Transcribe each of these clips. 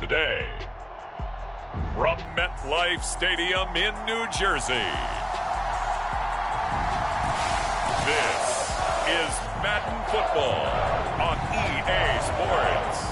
today. From MetLife Stadium in New Jersey, this is Madden Football on EA Sports.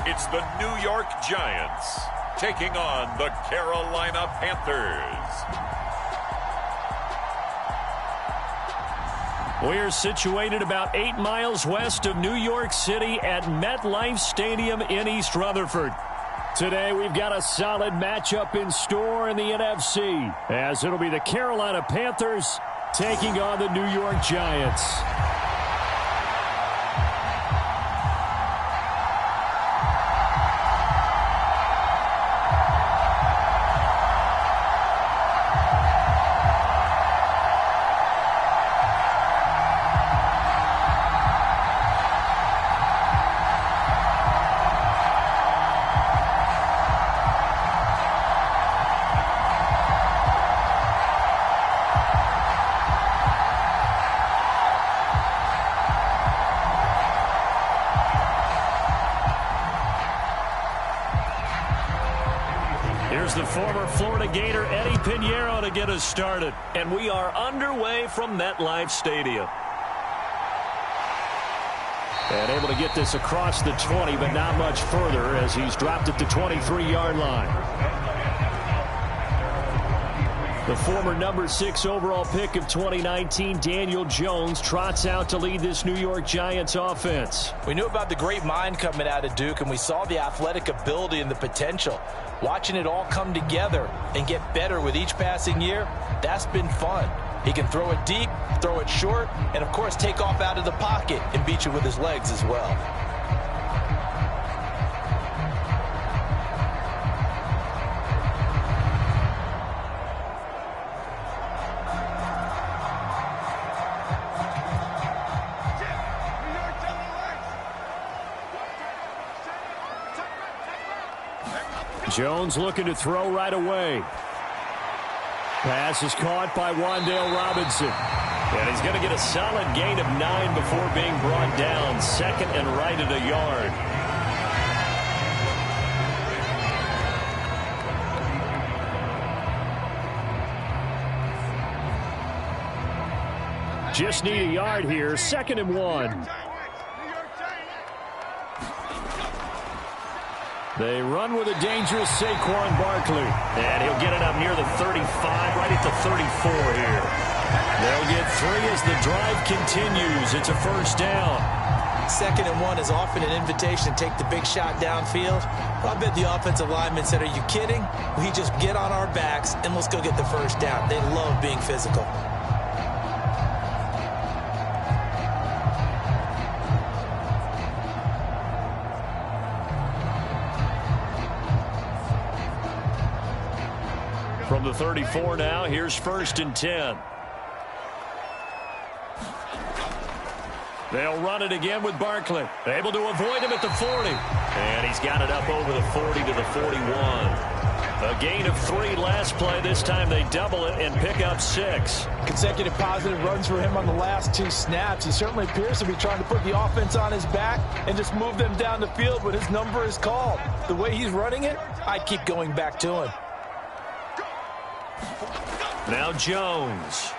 It's the New York Giants taking on the Carolina Panthers. We're situated about 8 miles west of New York City at MetLife Stadium in East Rutherford. Today we've got a solid matchup in store in the NFC, as it'll be the Carolina Panthers taking on the New York Giants. Here's the former Florida Gator Eddie Pinheiro to get us started. And we are underway from MetLife Stadium. And able to get this across the 20, but not much further as he's dropped at the 23-yard line. The former number 6 overall pick of 2019, Daniel Jones, trots out to lead this New York Giants offense. We knew about the great mind coming out of Duke, and we saw the athletic ability and the potential. Watching it all come together and get better with each passing year, that's been fun. He can throw it deep, throw it short, and, of course, take off out of the pocket and beat you with his legs as well. Jones looking to throw right away. Pass is caught by Wan'Dale Robinson. And he's going to get a solid gain of 9 before being brought down. Second and right at a yard. Just need a yard here. 2nd and 1. They run with a dangerous Saquon Barkley. And he'll get it up near the 35, right at the 34 here. They'll get 3 as the drive continues. It's a first down. 2nd and 1 is often an invitation to take the big shot downfield. I bet the offensive lineman said, "Are you kidding? We just get on our backs and let's go get the first down." They love being physical. From the 34 now, here's 1st and 10. They'll run it again with Barkley. Able to avoid him at the 40. And he's got it up over the 40 to the 41. A gain of 3 last play. This time they double it and pick up 6. Consecutive positive runs for him on the last 2 snaps. He certainly appears to be trying to put the offense on his back and just move them down the field when his number is called. The way he's running it, I'd keep going back to him. Now Jones.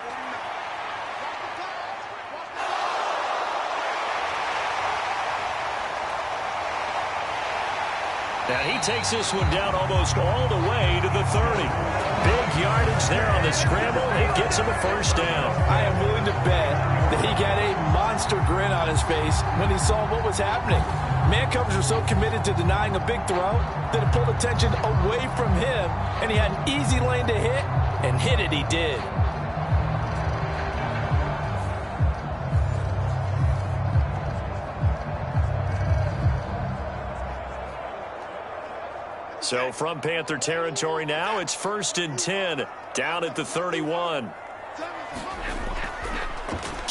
And he takes this one down almost all the way to the 30. Big yardage there on the scramble. It gets him a first down. I am willing to bet that he got a monster grin on his face when he saw what was happening. Man coverage were so committed to denying a big throw that it pulled attention away from him, and he had an easy lane to hit, and hit it he did. So from Panther territory now, it's 1st and 10, down at the 31.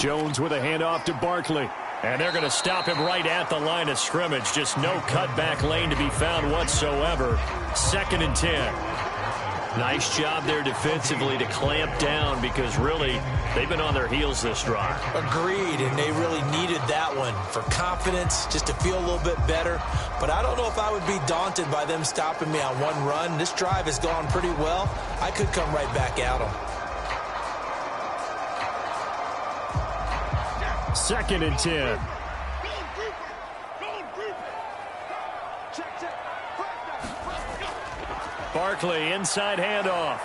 Jones with a handoff to Barkley. And they're going to stop him right at the line of scrimmage. Just no cutback lane to be found whatsoever. 2nd and 10. Nice job there defensively to clamp down because really they've been on their heels this drive. Agreed, and they really needed that one for confidence, just to feel a little bit better. But I don't know if I would be daunted by them stopping me on one run. This drive has gone pretty well. I could come right back at them. 2nd and 10. Barkley, inside handoff.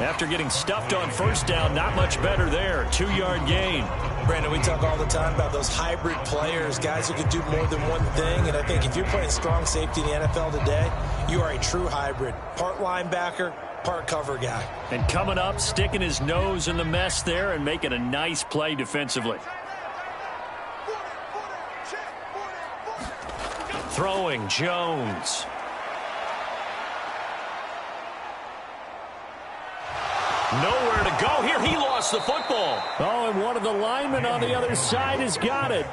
After getting stuffed on 1st down, not much better there. 2-yard gain. Brandon, we talk all the time about those hybrid players, guys who can do more than one thing. And I think if you're playing strong safety in the NFL today, you are a true hybrid. Part linebacker, part cover guy. And coming up, sticking his nose in the mess there and making a nice play defensively. Throwing, Jones. Nowhere to go here. He lost the football. Oh, and one of the linemen on the other side has got it.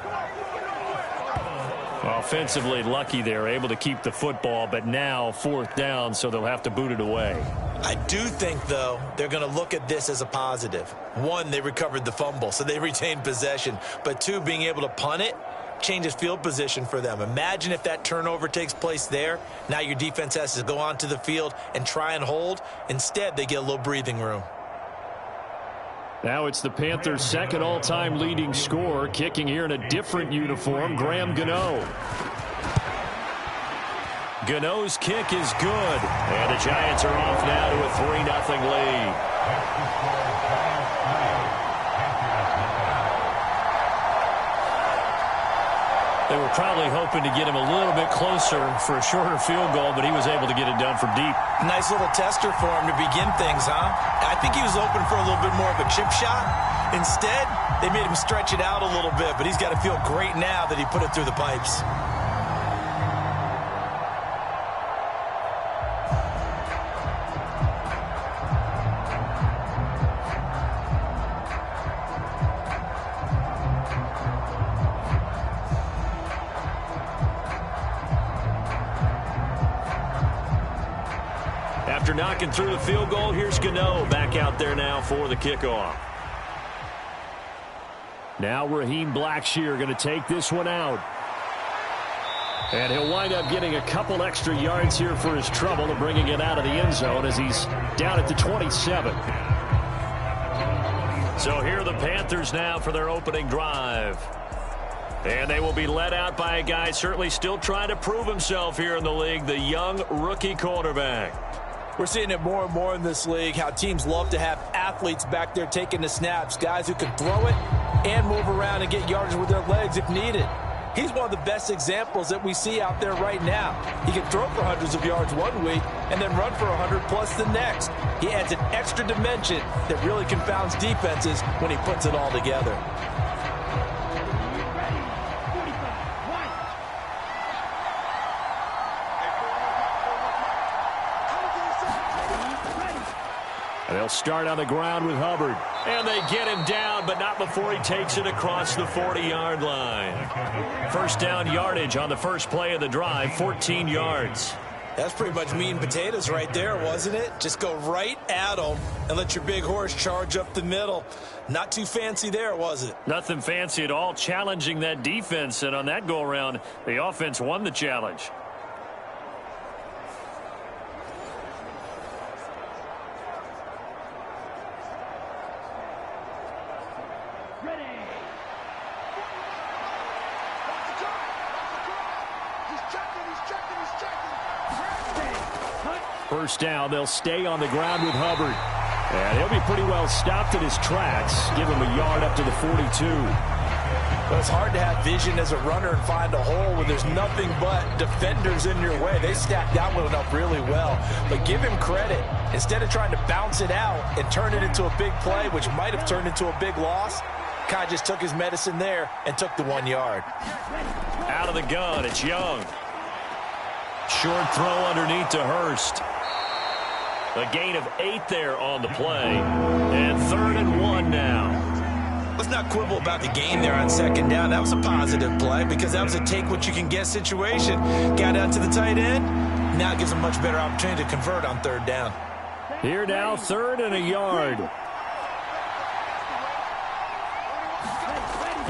Offensively lucky they're able to keep the football, but now 4th down, so they'll have to boot it away. I do think, though, they're going to look at this as a positive. 1, they recovered the fumble, so they retained possession. But 2, being able to punt it changes field position for them. Imagine if that turnover takes place there. Now your defense has to go onto the field and try and hold. Instead, they get a little breathing room. Now it's the Panthers' 2nd all-time leading scorer, kicking here in a different uniform, Graham Gano. Gano's kick is good, and the Giants are off now to a 3-0 lead. They were probably hoping to get him a little bit closer for a shorter field goal, but he was able to get it done from deep. Nice little tester for him to begin things, huh? I think he was open for a little bit more of a chip shot. Instead, they made him stretch it out a little bit, but he's got to feel great now that he put it through the pipes. After knocking through the field goal, here's Gano back out there now for the kickoff. Now Raheem Blackshear going to take this one out. And he'll wind up getting a couple extra yards here for his trouble and bringing it out of the end zone as he's down at the 27. So here are the Panthers now for their opening drive. And they will be led out by a guy certainly still trying to prove himself here in the league, the young rookie quarterback. We're seeing it more and more in this league, how teams love to have athletes back there taking the snaps, guys who can throw it and move around and get yardage with their legs if needed. He's one of the best examples that we see out there right now. He can throw for hundreds of yards one week and then run for 100+ the next. He adds an extra dimension that really confounds defenses when he puts it all together. And they'll start on the ground with Hubbard. And they get him down, but not before he takes it across the 40-yard line. First down yardage on the first play of the drive, 14 yards. That's pretty much meat and potatoes right there, wasn't it? Just go right at them and let your big horse charge up the middle. Not too fancy there, was it? Nothing fancy at all, challenging that defense. And on that go-around, the offense won the challenge. First down, they'll stay on the ground with Hubbard. And he'll be pretty well stopped in his tracks. Give him a yard up to the 42. Well, it's hard to have vision as a runner and find a hole when there's nothing but defenders in your way. They stacked that one up really well. But give him credit. Instead of trying to bounce it out and turn it into a big play, which might have turned into a big loss, Kai just took his medicine there and took the 1 yard. Out of the gun, it's Young. Short throw underneath to Hurst. A gain of 8 there on the play. And 3rd and 1 now. Let's not quibble about the game there on second down. That was a positive play because that was a take-what-you-can-get situation. Got out to the tight end. Now it gives them much better opportunity to convert on third down. Here now, 3rd and a yard.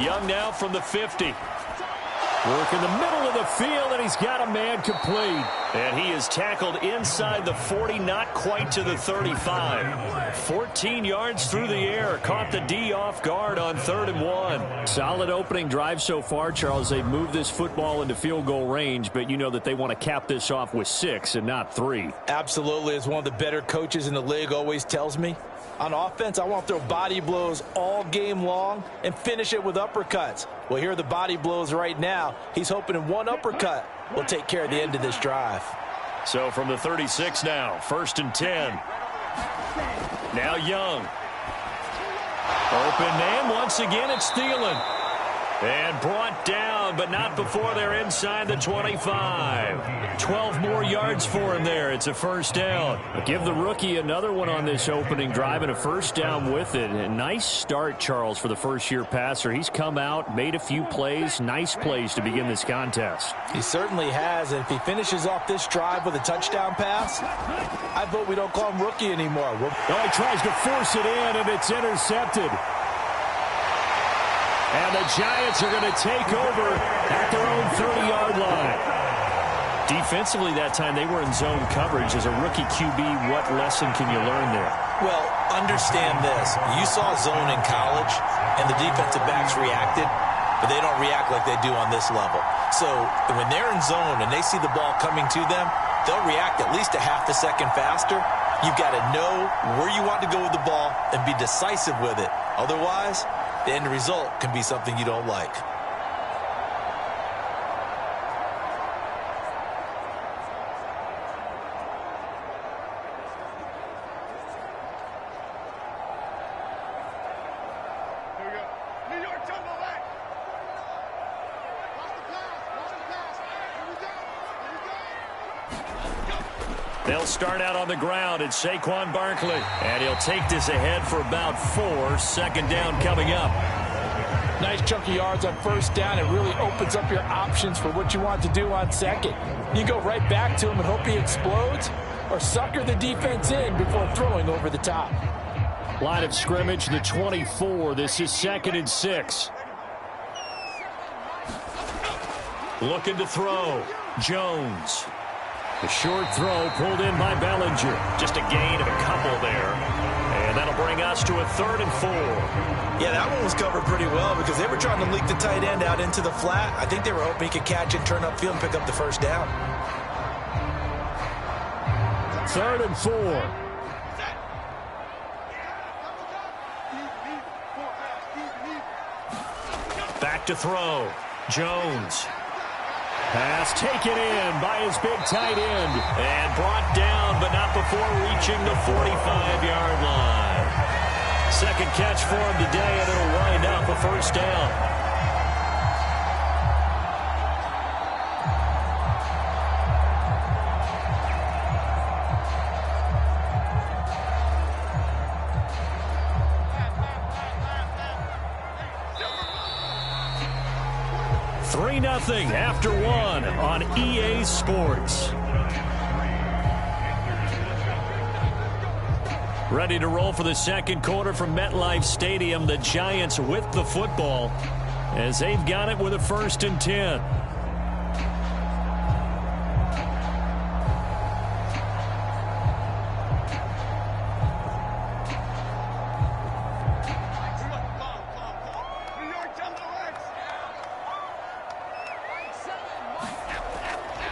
Young now from the 50. Work in the middle of the field, and he's got a man complete. And he is tackled inside the 40, not quite to the 35. 14 yards through the air. Caught the D off guard on 3rd and 1. Solid opening drive so far, Charles. They've moved this football into field goal range, but you know that they want to cap this off with 6 and not 3. Absolutely. As one of the better coaches in the league always tells me, on offense, I want to throw body blows all game long and finish it with uppercuts. Well, here are the body blows right now. He's hoping in one uppercut will take care of the end of this drive. So from the 36 now, 1st and 10. Now Young. Open man. Once again, it's Thielen. And brought down, but not before they're inside the 25. 12 more yards for him there. It's a 1st down. Give the rookie another one on this opening drive and a 1st down with it. A nice start, Charles, for the first-year passer. He's come out, made a few plays, nice plays to begin this contest. He certainly has, and if he finishes off this drive with a touchdown pass, I vote we don't call him rookie anymore. Oh, he tries to force it in, and it's intercepted. And the Giants are going to take over at their own 30-yard line. Defensively that time, they were in zone coverage. As a rookie QB, what lesson can you learn there? Well, understand this. You saw zone in college, and the defensive backs reacted, but they don't react like they do on this level. So when they're in zone and they see the ball coming to them, they'll react at least a half a second faster. You've got to know where you want to go with the ball and be decisive with it. Otherwise, the end result can be something you don't like. They'll start out on the ground. It's Saquon Barkley. And he'll take this ahead for about 4. 2nd down coming up. Nice chunky yards on 1st down. It really opens up your options for what you want to do on 2nd. You go right back to him and hope he explodes, or sucker the defense in before throwing over the top. Line of scrimmage, the 24. This is 2nd and 6. Looking to throw. Jones. The short throw pulled in by Bellinger. Just a gain of a couple there. And that'll bring us to a 3rd and 4. Yeah, that one was covered pretty well because they were trying to leak the tight end out into the flat. I think they were hoping he could catch it, turn upfield, and pick up the 1st down. 3rd and 4. Back to throw. Jones. Pass taken in by his big tight end. And brought down, but not before reaching the 45-yard line. 2nd catch for him today, and it'll wind up a 1st down. Nothing after 1 on EA Sports. Ready to roll for the 2nd quarter from MetLife Stadium. The Giants with the football as they've got it with a 1st and 10.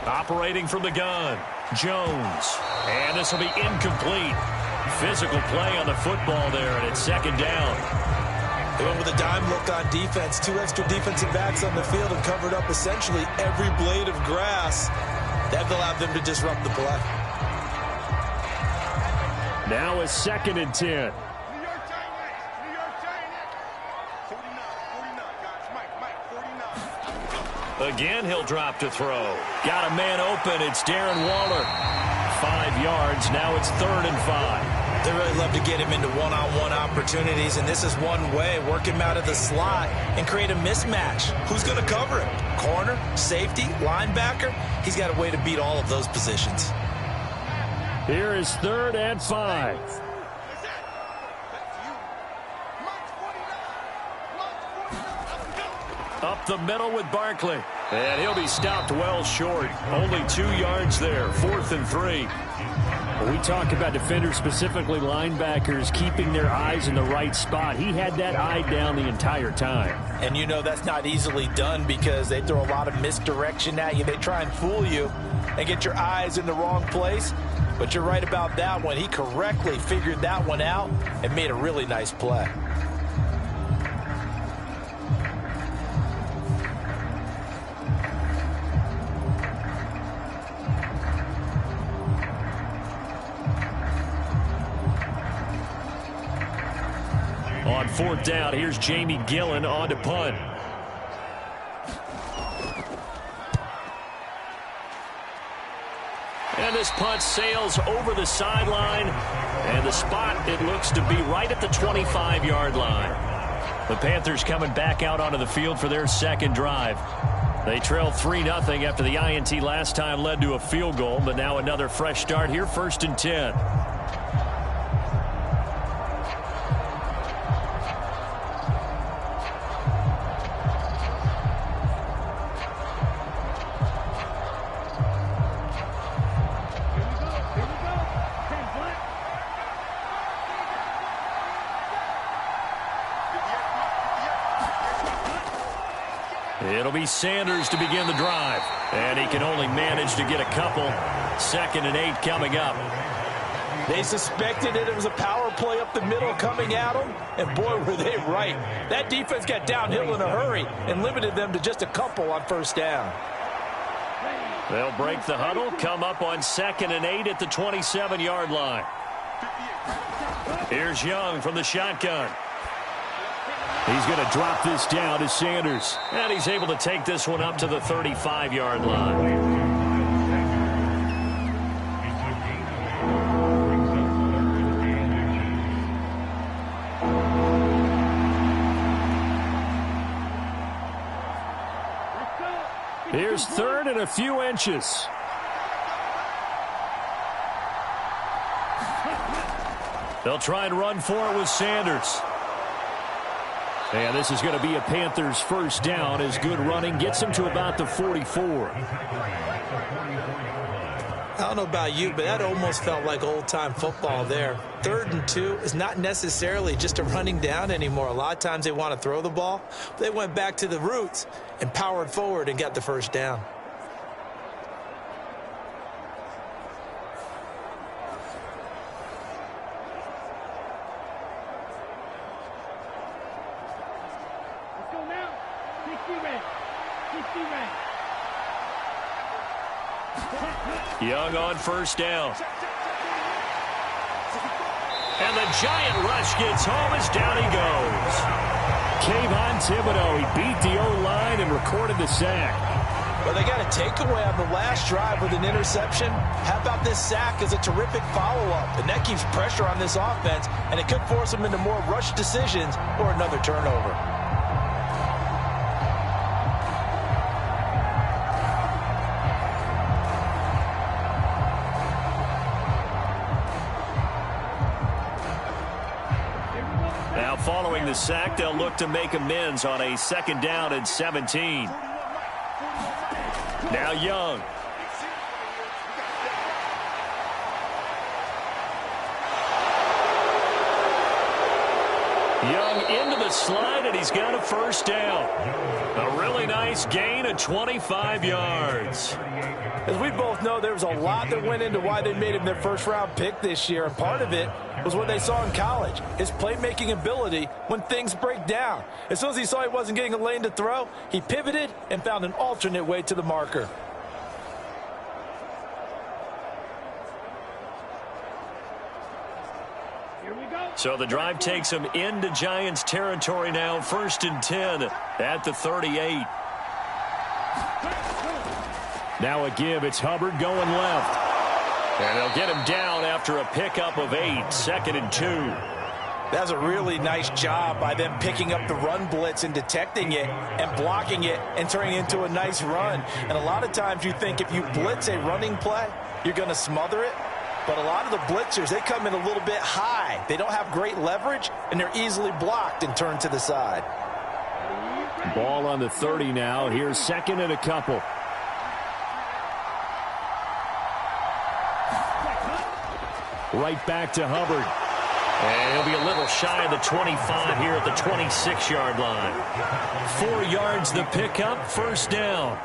Operating from the gun, Jones. And this will be incomplete. Physical play on the football there, and it's 2nd down. They went with a dime look on defense. 2 extra defensive backs on the field and covered up essentially every blade of grass. That allowed them to disrupt the play. Now a 2nd and 10. Again, he'll drop to throw. Got a man open. It's Darren Waller. 5 yards. Now it's 3rd and 5. They really love to get him into one-on-one opportunities, and this is one way. Work him out of the slot and create a mismatch. Who's going to cover him? Corner, safety, linebacker? He's got a way to beat all of those positions. Here is 3rd and 5. Up the middle with Barkley. And he'll be stopped well short. Only 2 yards there. 4th and 3. When we talk about defenders, specifically linebackers, keeping their eyes in the right spot, he had that eye down the entire time. And you know that's not easily done because they throw a lot of misdirection at you. They try and fool you and get your eyes in the wrong place. But you're right about that one. He correctly figured that one out and made a really nice play. On 4th down, here's Jamie Gillen on to punt. And this punt sails over the sideline. And the spot, it looks to be right at the 25-yard line. The Panthers coming back out onto the field for their second drive. They trailed 3-0 after the INT last time led to a field goal. But now another fresh start here, 1st and 10. It'll be Sanders to begin the drive. And he can only manage to get a couple. 2nd and 8 coming up. They suspected it was a power play up the middle coming at them. And boy, were they right. That defense got downhill in a hurry and limited them to just a couple on 1st down. They'll break the huddle, come up on 2nd and 8 at the 27-yard line. Here's Young from the shotgun. He's going to drop this down to Sanders. And he's able to take this one up to the 35-yard line. Here's 3rd and a few inches. They'll try and run for it with Sanders. And this is going to be a Panthers 1st down as good running gets him to about the 44. I don't know about you, but that almost felt like old-time football there. 3rd and 2 is not necessarily just a running down anymore. A lot of times they want to throw the ball. They went back to the roots and powered forward and got the 1st down. Young on 1st down. And the giant rush gets home as down he goes. Kayvon Thibodeau, he beat the O-line and recorded the sack. Well, they got a takeaway on the last drive with an interception. How about this sack as a terrific follow-up? And that keeps pressure on this offense, and it could force them into more rush decisions or another turnover. Following the sack, they'll look to make amends on a 2nd down and 17. Now Young. Young into the slide, and he's got a 1st down. A really nice gain of 25 yards. As we both know, there was a lot that went into why they made him their 1st-round pick this year, and part of it was what they saw in college, his playmaking ability when things break down. As soon as he saw he wasn't getting a lane to throw, he pivoted and found an alternate way to the marker. So the drive takes him into Giants territory now, 1st and 10 at the 38. Now a give, it's Hubbard going left. And they'll get him down after a pickup of 8, 2nd and 2. That's a really nice job by them picking up the run blitz and detecting it and blocking it and turning it into a nice run. And a lot of times you think if you blitz a running play, you're going to smother it. But a lot of the blitzers, they come in a little bit high. They don't have great leverage, and they're easily blocked and turned to the side. Ball on the 30 now. Here's 2nd and a couple. Right back to Hubbard. And he'll be a little shy of the 25 here at the 26-yard line. 4 yards the pickup, 1st down.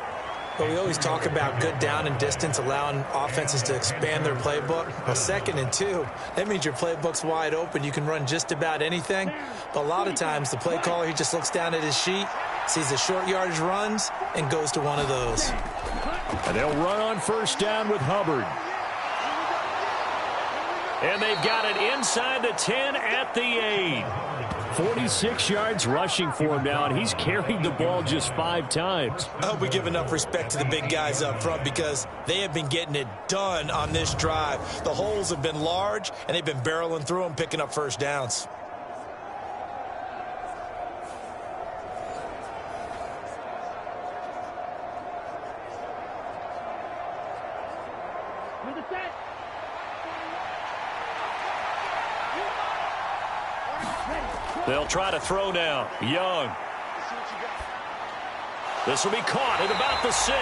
But we always talk about good down and distance, allowing offenses to expand their playbook. Well, 2nd and 2, that means your playbook's wide open. You can run just about anything. But a lot of times the play caller, he just looks down at his sheet, sees the short yardage runs, and goes to one of those. And they'll run on 1st down with Hubbard. And they've got it inside the 10 at the 8. 46 yards rushing for him now, and he's carried the ball just 5 times. I hope we give enough respect to the big guys up front because they have been getting it done on this drive. The holes have been large, and they've been barreling through them, picking up 1st downs. They'll try to throw now. Young. This will be caught at about the 6.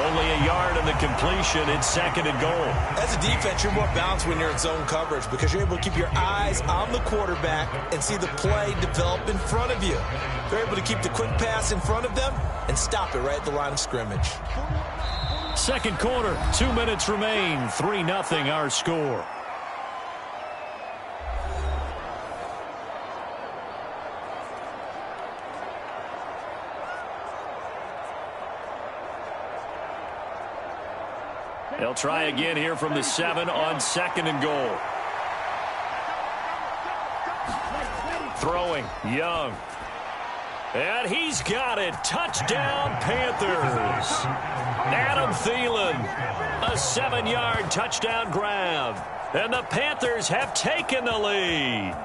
Only a yard in the completion. It's 2nd and goal. As a defense, you're more balanced when you're in zone coverage because you're able to keep your eyes on the quarterback and see the play develop in front of you. They're able to keep the quick pass in front of them and stop it right at the line of scrimmage. 2nd quarter, 2 minutes remain. 3-0 our score. They'll try again here from the 7 on 2nd and goal. Throwing, Young. And he's got it. Touchdown, Panthers. Adam Thielen, a 7-yard touchdown grab. And the Panthers have taken the lead.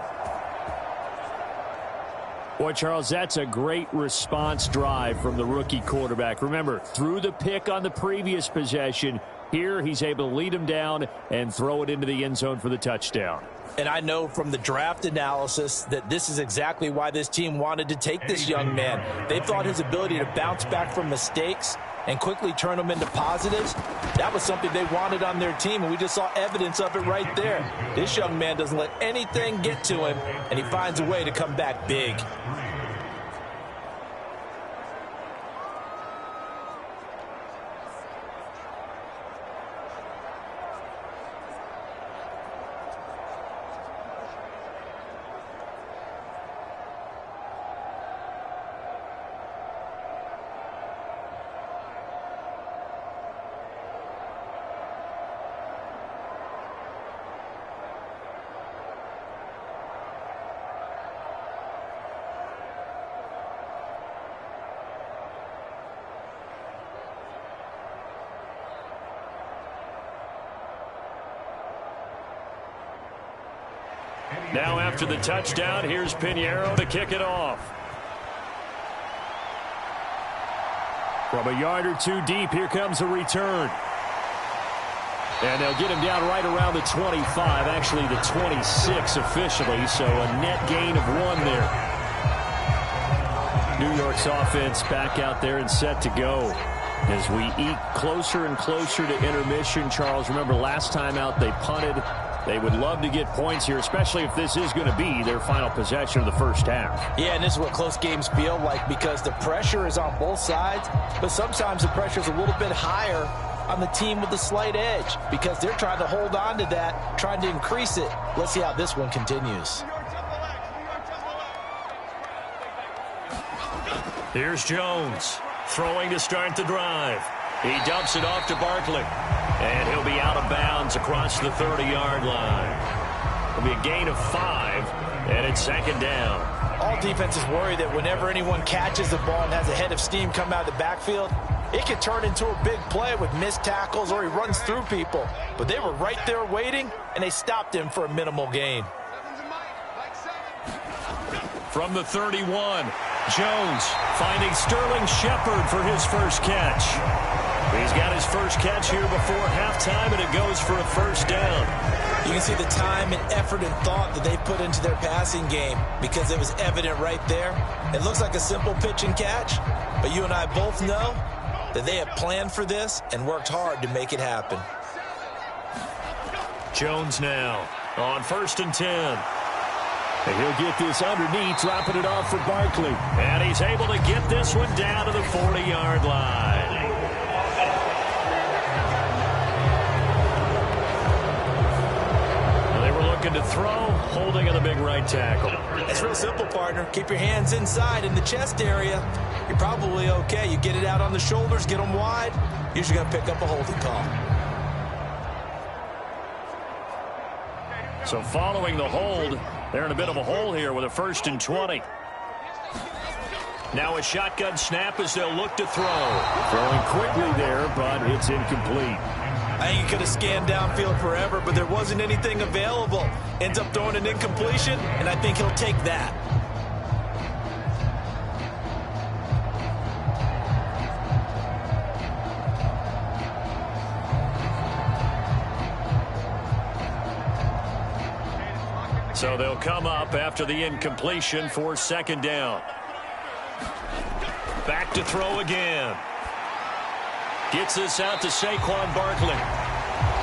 Boy, Charles, that's a great response drive from the rookie quarterback. Remember, threw the pick on the previous possession. Here, he's able to lead him down and throw it into the end zone for the touchdown. And I know from the draft analysis that this is exactly why this team wanted to take this young man. They thought his ability to bounce back from mistakes and quickly turn them into positives, that was something they wanted on their team, and we just saw evidence of it right there. This young man doesn't let anything get to him, and he finds a way to come back big. Now after the touchdown, here's Pinheiro to kick it off. From a yard or 2 deep, here comes a return. And they'll get him down right around the 25, actually the 26 officially, so a net gain of 1 there. New York's offense back out there and set to go. As we eke closer and closer to intermission, Charles, remember last time out they punted. They would love to get points here, especially if this is going to be their final possession of the first half. Yeah, and this is what close games feel like because the pressure is on both sides, but sometimes the pressure is a little bit higher on the team with the slight edge because they're trying to hold on to that, trying to increase it. Let's see how this one continues. Here's Jones throwing to start the drive. He dumps it off to Barkley. And he'll be out of bounds across the 30-yard line. It'll be a gain of 5, and it's 2nd down. All defenses worry that whenever anyone catches the ball and has a head of steam come out of the backfield, It could turn into a big play with missed tackles or he runs through people. But they were right there waiting, and they stopped him for a minimal gain. From the 31, Jones finding Sterling Shepard for his first catch. He's got his first catch here before halftime, and it goes for a first down. You can see the time and effort and thought that they put into their passing game because it was evident right there. It looks like a simple pitch and catch, but you and I both know that they have planned for this and worked hard to make it happen. Jones now on 1st and 10. And he'll get this underneath, dropping it off for Barkley. And he's able to get this one down to the 40-yard line. They were looking to throw, holding on the big right tackle. It's real simple, partner. Keep your hands inside in the chest area. You're probably okay. You get it out on the shoulders, get them wide. Usually going to pick up a holding call. So following the hold, they're in a bit of a hole here with a 1st and 20. Now a shotgun snap as they'll look to throw. Throwing quickly there, but it's incomplete. I think he could have scanned downfield forever, but there wasn't anything available. Ends up throwing an incompletion, and I think he'll take that. So they'll come up after the incompletion for 2nd down. Back to throw again. Gets this out to Saquon Barkley.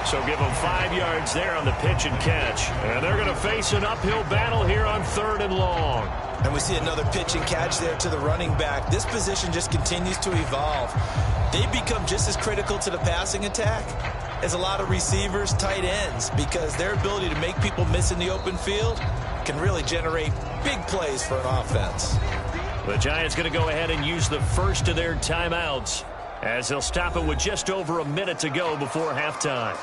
So give him 5 yards there on the pitch and catch. And they're going to face an uphill battle here on 3rd and long. And we see another pitch and catch there to the running back. This position just continues to evolve. They become just as critical to the passing attack as a lot of receivers, tight ends, because their ability to make people miss in the open field can really generate big plays for an offense. The Giants going to go ahead and use the first of their timeouts as they'll stop it with just over a minute to go before halftime.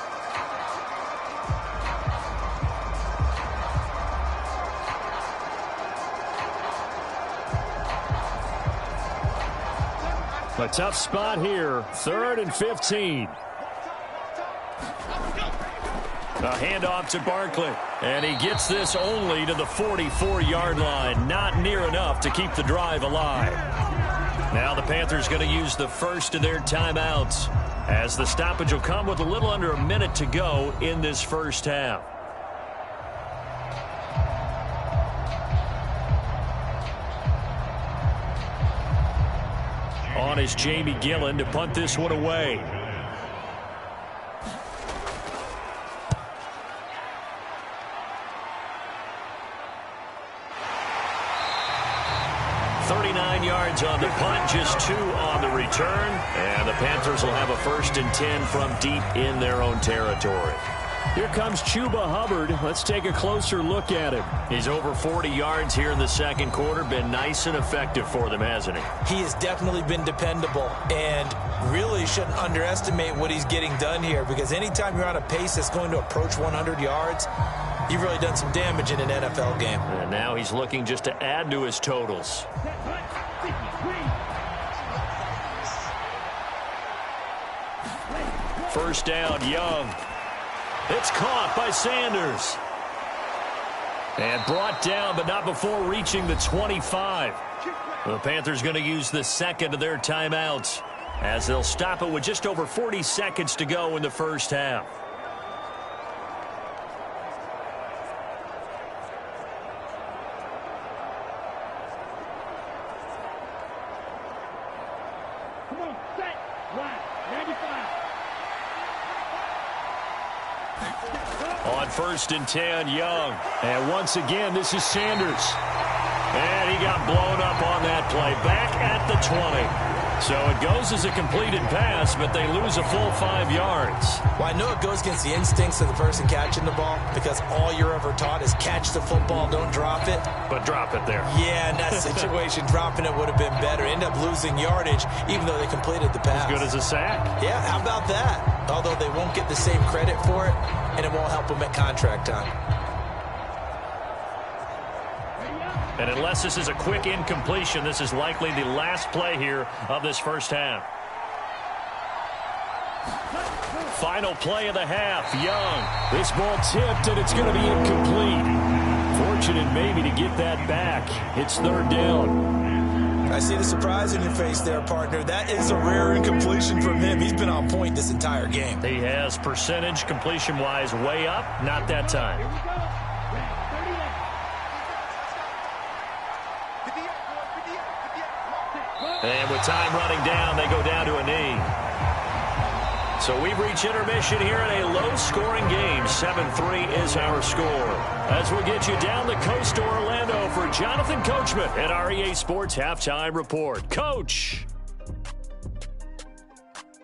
A tough spot here, 3rd and 15. A handoff to Barkley, and he gets this only to the 44-yard line. Not near enough to keep the drive alive. Now the Panthers going to use the first of their timeouts as the stoppage will come with a little under a minute to go in this first half. On is Jamie Gillen to punt this one away. Yards on the punt, just 2 on the return, and the Panthers will have a 1st and 10 from deep in their own territory. Here comes Chuba Hubbard. Let's take a closer look at him. He's over 40 yards here in the 2nd quarter. Been nice and effective for them, hasn't he? He has definitely been dependable, and really shouldn't underestimate what he's getting done here, because anytime you're on a pace that's going to approach 100 yards, you've really done some damage in an NFL game. And now he's looking just to add to his totals. First down, Young. It's caught by Sanders. And brought down, but not before reaching the 25. The Panthers going to use the 2nd of their timeouts as they'll stop it with just over 40 seconds to go in the first half. On 1st and 10, Young. And once again, this is Sanders. And he got blown up on that play. Back at the 20. So it goes as a completed pass, but they lose a full 5 yards. Well, I know it goes against the instincts of the person catching the ball, because all you're ever taught is catch the football, don't drop it. But drop it there. Yeah, in that situation, dropping it would have been better. End up losing yardage, even though they completed the pass. As good as a sack. Yeah, how about that? Although they won't get the same credit for it, and it won't help them at contract time. And unless this is a quick incompletion, this is likely the last play here of this first half. Final play of the half. Young. This ball tipped, and it's going to be incomplete. Fortunate maybe to get that back. It's third down. I see the surprise in your face there, partner. That is a rare incompletion from him. He's been on point this entire game. He has percentage completion-wise way up. Not that time. And with time running down, they go down to a knee. So we've reached intermission here in a low-scoring game. 7-3 is our score. As we get you down the coast to Orlando for Jonathan Coachman at our EA Sports Halftime Report. Coach!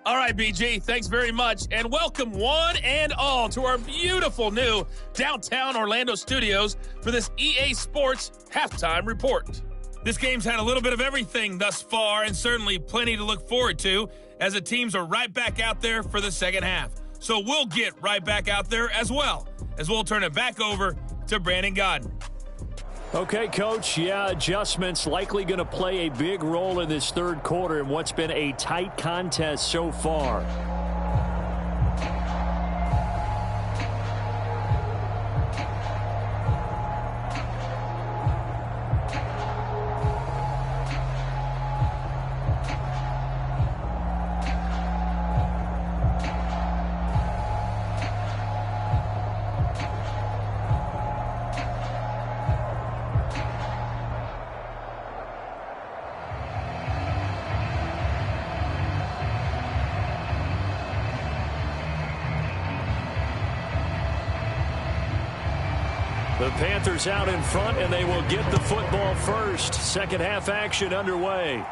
All right, BG, thanks very much. And welcome one and all to our beautiful new downtown Orlando studios for this EA Sports Halftime Report. This game's had a little bit of everything thus far, and certainly plenty to look forward to, as the teams are right back out there for the second half. So we'll get right back out there as well, as we'll turn it back over to Brandon Godden. Okay, Coach, adjustments likely going to play a big role in this third quarter in what's been a tight contest so far. The Panthers out in front, and they will get the football first. Second half action underway.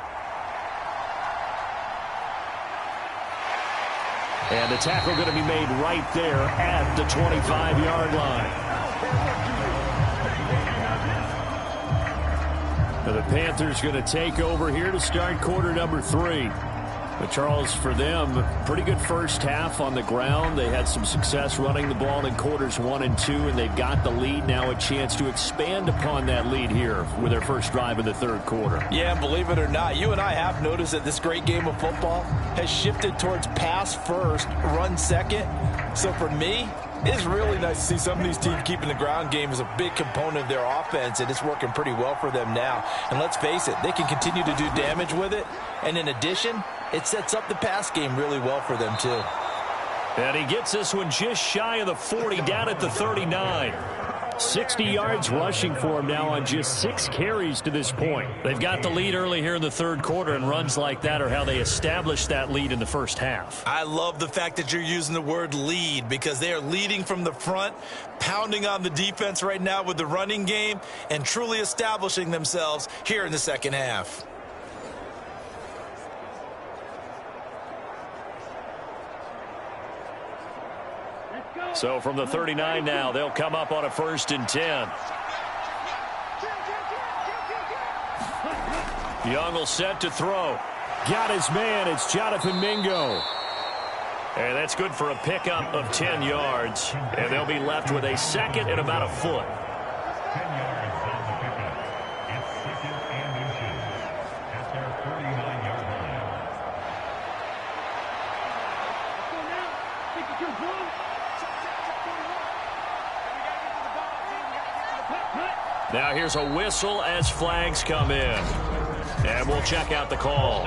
And the tackle going to be made right there at the 25-yard line. So the Panthers going to take over here to start quarter number 3. But Charles, for them, pretty good first half on the ground. They had some success running the ball in quarters 1 and 2, and they've got the lead now, a chance to expand upon that lead here with their first drive in the third quarter. Yeah, believe it or not, you and I have noticed that this great game of football has shifted towards pass first, run second. So for me, it's really nice to see some of these teams keeping the ground game as a big component of their offense, and it's working pretty well for them now. And let's face it, they can continue to do damage with it. And in addition, it sets up the pass game really well for them, too. And he gets this one just shy of the 40, down at the 39. 60 yards rushing for him now on just 6 carries to this point. They've got the lead early here in the third quarter, and runs like that are how they established that lead in the first half. I love the fact that you're using the word lead, because they are leading from the front, pounding on the defense right now with the running game, and truly establishing themselves here in the second half. So from the 39 now, they'll come up on a 1st and 10. Young will set to throw. Got his man. It's Jonathan Mingo. And that's good for a pickup of 10 yards. And they'll be left with a second and about a foot. 10 yards on the pickup. It's second and inches at their 39-yard line. Now here's a whistle as flags come in. And we'll check out the call.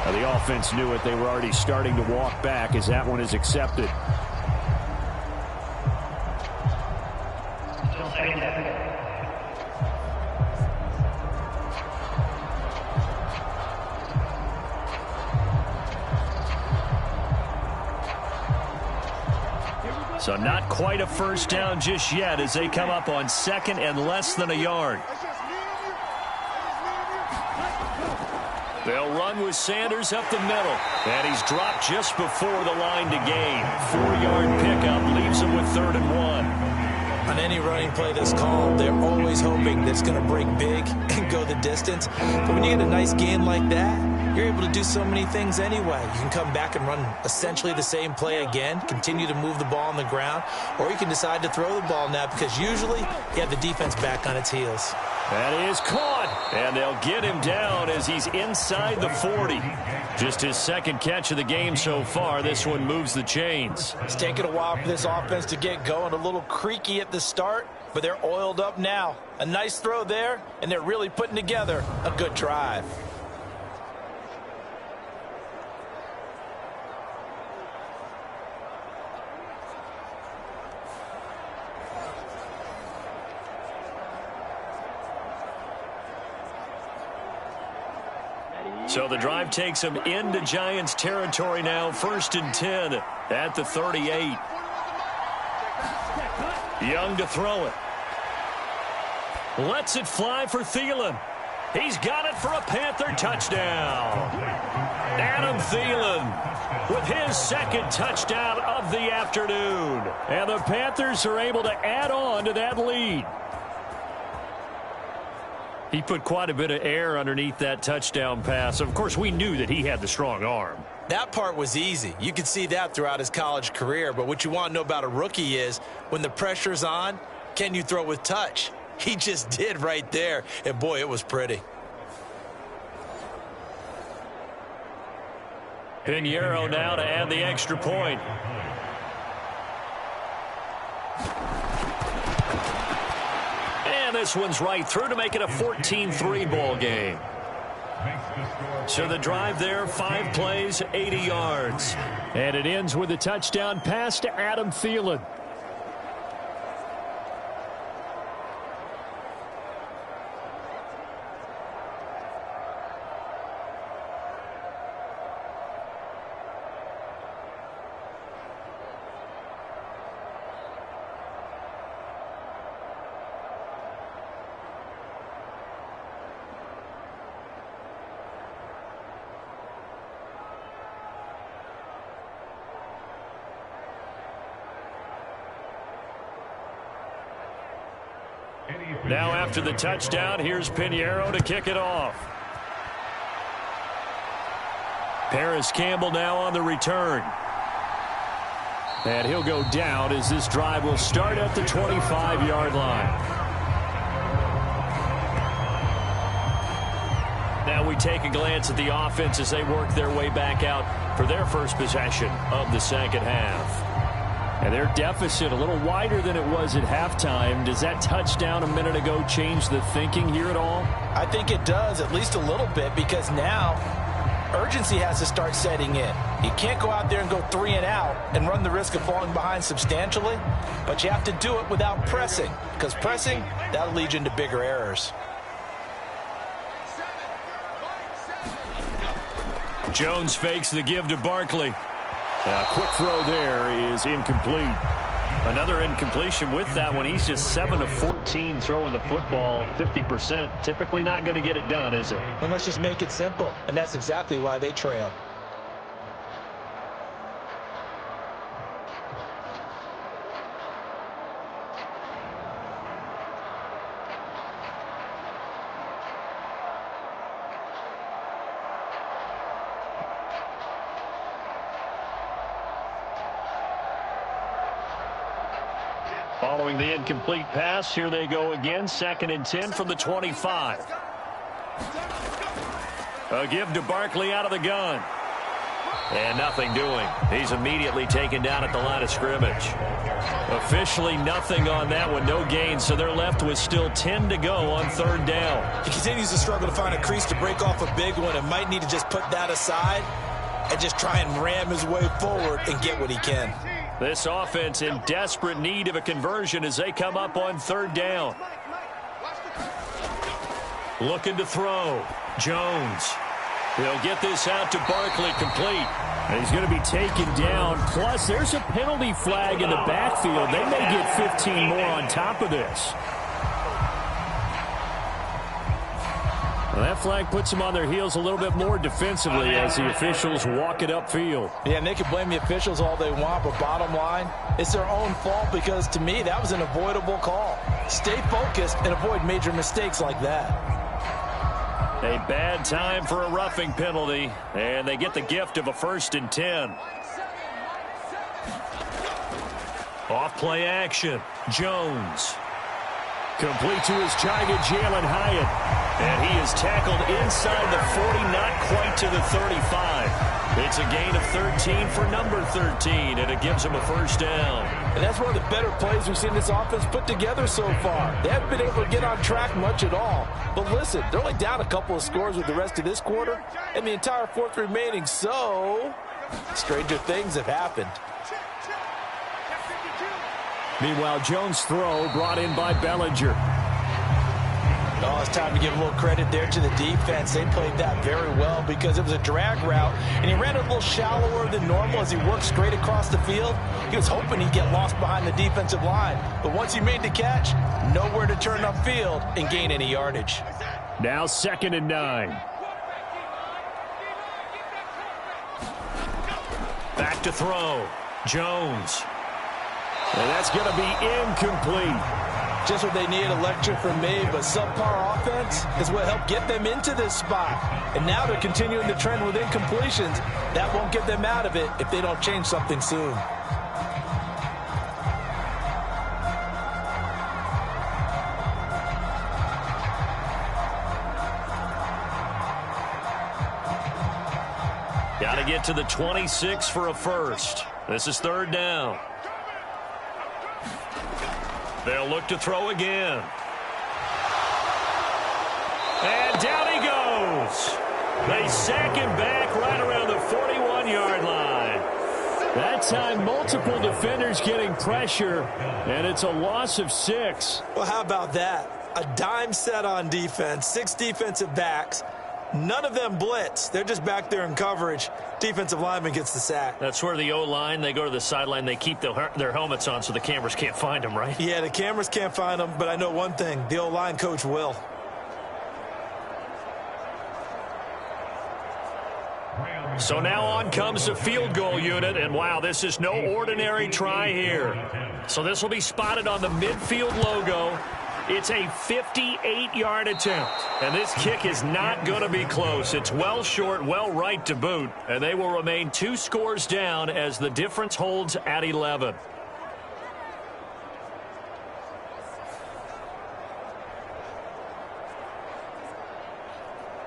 Now the offense knew it. They were already starting to walk back as that one is accepted. So not quite a first down just yet as they come up on second and less than a yard. They'll run with Sanders up the middle. And he's dropped just before the line to gain. 4-yard pickup leaves him with 3rd and 1. On any running play that's called, they're always hoping that it's going to break big and go the distance. But when you get a nice gain like that, you're able to do so many things anyway. You can come back and run essentially the same play again, continue to move the ball on the ground, or you can decide to throw the ball now because usually you have the defense back on its heels. That is caught. And they'll get him down as he's inside the 40. Just his second catch of the game so far. This one moves the chains. It's taken a while for this offense to get going. A little creaky at the start, but they're oiled up now. A nice throw there, and they're really putting together a good drive. So the drive takes him into Giants territory now. 1st and 10 at the 38. Young to throw it. Lets it fly for Thielen. He's got it for a Panther touchdown. Adam Thielen with his second touchdown of the afternoon. And the Panthers are able to add on to that lead. He put quite a bit of air underneath that touchdown pass. Of course, we knew that he had the strong arm. That part was easy. You could see that throughout his college career. But what you want to know about a rookie is when the pressure's on, can you throw with touch? He just did right there. And, boy, it was pretty. Pinheiro now to add the extra point. And this one's right through to make it a 14-3 ball game. So the drive there, 5 plays, 80 yards. And it ends with a touchdown pass to Adam Thielen. Now after the touchdown, here's Pinheiro to kick it off. Paris Campbell now on the return. And he'll go down as this drive will start at the 25-yard line. Now we take a glance at the offense as they work their way back out for their first possession of the second half. And their deficit a little wider than it was at halftime. Does that touchdown a minute ago change the thinking here at all? I think it does, at least a little bit, because now urgency has to start setting in. You can't go out there and go 3 and out and run the risk of falling behind substantially, but you have to do it without pressing, because pressing, that'll lead you into bigger errors. Jones fakes the give to Barkley. A quick throw there is incomplete. Another incompletion with that one. He's just 7 of 14 throwing the football, 50%. Typically not going to get it done, is it? Well, let's just make it simple, and that's exactly why they trail. Following the incomplete pass, here they go again. 2nd and 10 from the 25. A give to Barkley out of the gun. And nothing doing. He's immediately taken down at the line of scrimmage. Officially nothing on that one. No gain, so they're left with still 10 to go on 3rd down. He continues to struggle to find a crease to break off a big one and might need to just put that aside and just try and ram his way forward and get what he can. This offense in desperate need of a conversion as they come up on 3rd down. Looking to throw. Jones. He'll get this out to Barkley complete. And he's going to be taken down. Plus, there's a penalty flag in the backfield. They may get 15 more on top of this. Well, that flag puts them on their heels a little bit more defensively as the officials walk it upfield. Yeah, and they can blame the officials all they want, but bottom line, it's their own fault because, to me, that was an avoidable call. Stay focused and avoid major mistakes like that. A bad time for a roughing penalty, and they get the gift of a 1st and 10. Off play action. Jones. Complete to his target, Jalen Hyatt. And he is tackled inside the 40, not quite to the 35. It's a gain of 13 for number 13, and it gives him a first down. And that's one of the better plays we've seen this offense put together so far. They haven't been able to get on track much at all. But listen, they're only down a couple of scores with the rest of this quarter and the entire fourth remaining. So, stranger things have happened. Meanwhile, Jones' throw brought in by Bellinger. Oh, it's time to give a little credit there to the defense. They played that very well because it was a drag route, and he ran it a little shallower than normal as he worked straight across the field. He was hoping he'd get lost behind the defensive line, but once he made the catch, nowhere to turn upfield and gain any yardage. Now 2nd and 9. Back to throw. Jones. And that's going to be incomplete. Just what they need, a lecture from me, but subpar offense is what helped get them into this spot. And now they're continuing the trend with incompletions. That won't get them out of it if they don't change something soon. Got to get to the 26 for a first. This is 3rd down. They'll look to throw again. And down he goes. They sack him back right around the 41-yard line. That time, multiple defenders getting pressure, and it's a loss of 6. Well, how about that? A dime set on defense, 6 defensive backs. None of them blitz. They're just back there in coverage. Defensive lineman gets the sack. That's where the O-line, they go to the sideline, they keep their helmets on so the cameras can't find them, right? Yeah, the cameras can't find them, but I know one thing. The O-line coach will. So now on comes the field goal unit, and wow, this is no ordinary try here. So this will be spotted on the midfield logo. It's a 58-yard attempt, and this kick is not going to be close. It's well short, well right to boot, and they will remain 2 scores down as the difference holds at 11.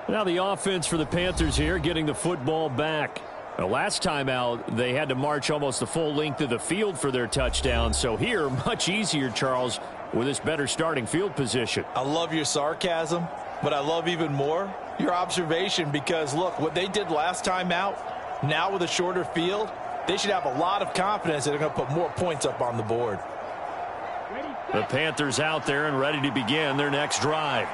Now the offense for the Panthers here, getting the football back. The last time out, they had to march almost the full length of the field for their touchdown. So here, much easier, Charles, with this better starting field position. I love your sarcasm, but I love even more your observation because, look, what they did last time out, now with a shorter field, they should have a lot of confidence that they're going to put more points up on the board. The Panthers out there and ready to begin their next drive.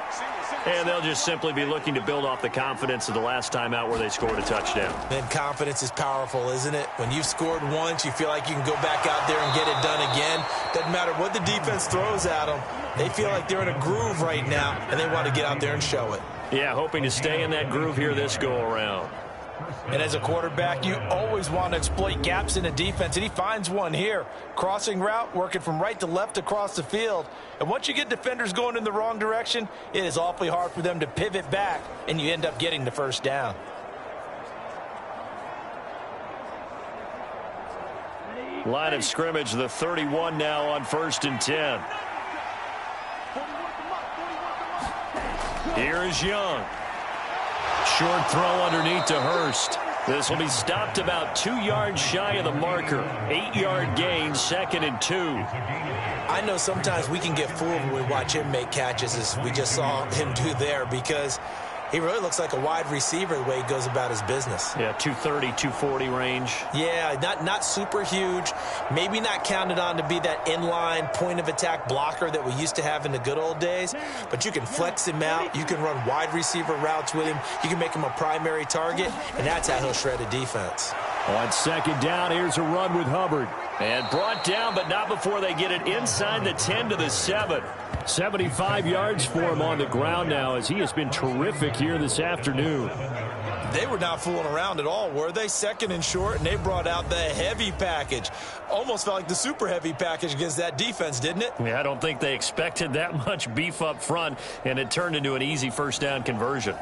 And they'll just simply be looking to build off the confidence of the last time out where they scored a touchdown. Then confidence is powerful, isn't it? When you've scored once, you feel like you can go back out there and get it done again. Doesn't matter what the defense throws at them. They feel like they're in a groove right now, and they want to get out there and show it. Yeah, hoping to stay in that groove here this go-around. And as a quarterback, you always want to exploit gaps in the defense, and he finds one here. Crossing route, working from right to left across the field. And once you get defenders going in the wrong direction, it is awfully hard for them to pivot back, and you end up getting the first down. Line of scrimmage, the 31 now on 1st and 10. Here is Young. Short throw underneath to Hurst. This will be stopped about 2 yards shy of the marker. 8-yard gain, 2nd and 2. I know sometimes we can get fooled when we watch him make catches, as we just saw him do there, because he really looks like a wide receiver the way he goes about his business. Yeah, 230, 240 range. Yeah, not super huge. Maybe not counted on to be that inline point-of-attack blocker that we used to have in the good old days. But you can flex him out. You can run wide receiver routes with him. You can make him a primary target, and that's how he'll shred a defense. On 2nd down, here's a run with Hubbard. And brought down, but not before they get it inside the 10 to the 7. 75 yards for him on the ground now, as he has been terrific here this afternoon. They were not fooling around at all, were they? 2nd and short, and they brought out the heavy package. Almost felt like the super heavy package against that defense, didn't it? Yeah, I don't think they expected that much beef up front, and it turned into an easy first down conversion.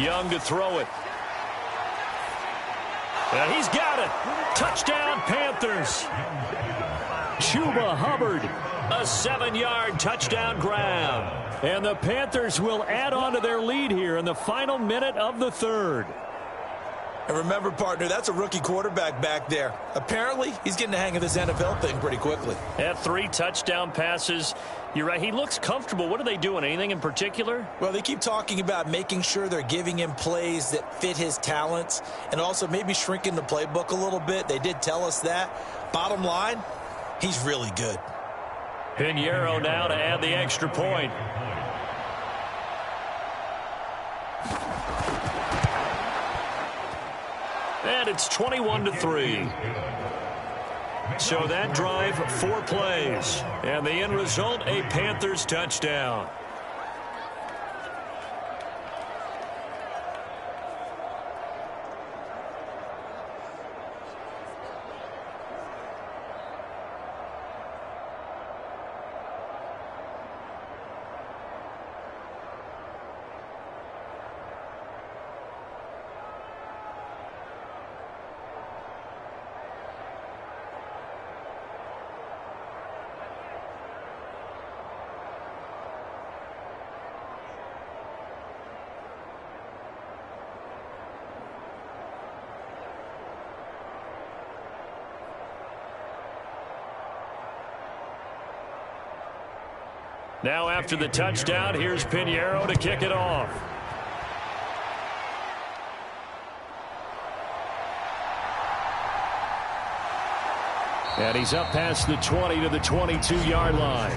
Young to throw it. And he's got it. Touchdown, Panthers. Chuba Hubbard, a 7-yard touchdown grab. And the Panthers will add on to their lead here in the final minute of the third. And remember, partner, that's a rookie quarterback back there. Apparently, he's getting the hang of this NFL thing pretty quickly. Had 3 touchdown passes. You're right. He looks comfortable. What are they doing? Anything in particular? Well, they keep talking about making sure they're giving him plays that fit his talents and also maybe shrinking the playbook a little bit. They did tell us that. Bottom line, he's really good. Pinheiro now to add the extra point. And it's 21-3. So that drive, 4 plays. And the end result, a Panthers touchdown. Now after the touchdown, here's Pinheiro to kick it off. And he's up past the 20 to the 22-yard line.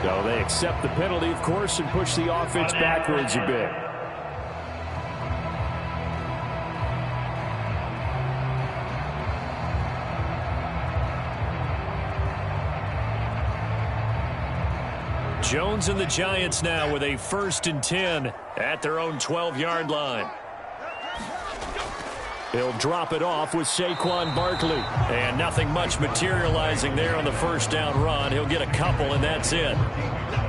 So they accept the penalty, of course, and push the offense backwards a bit. Jones and the Giants now with a 1st and 10 at their own 12-yard line. He'll drop it off with Saquon Barkley. And nothing much materializing there on the first down run. He'll get a couple, and that's it.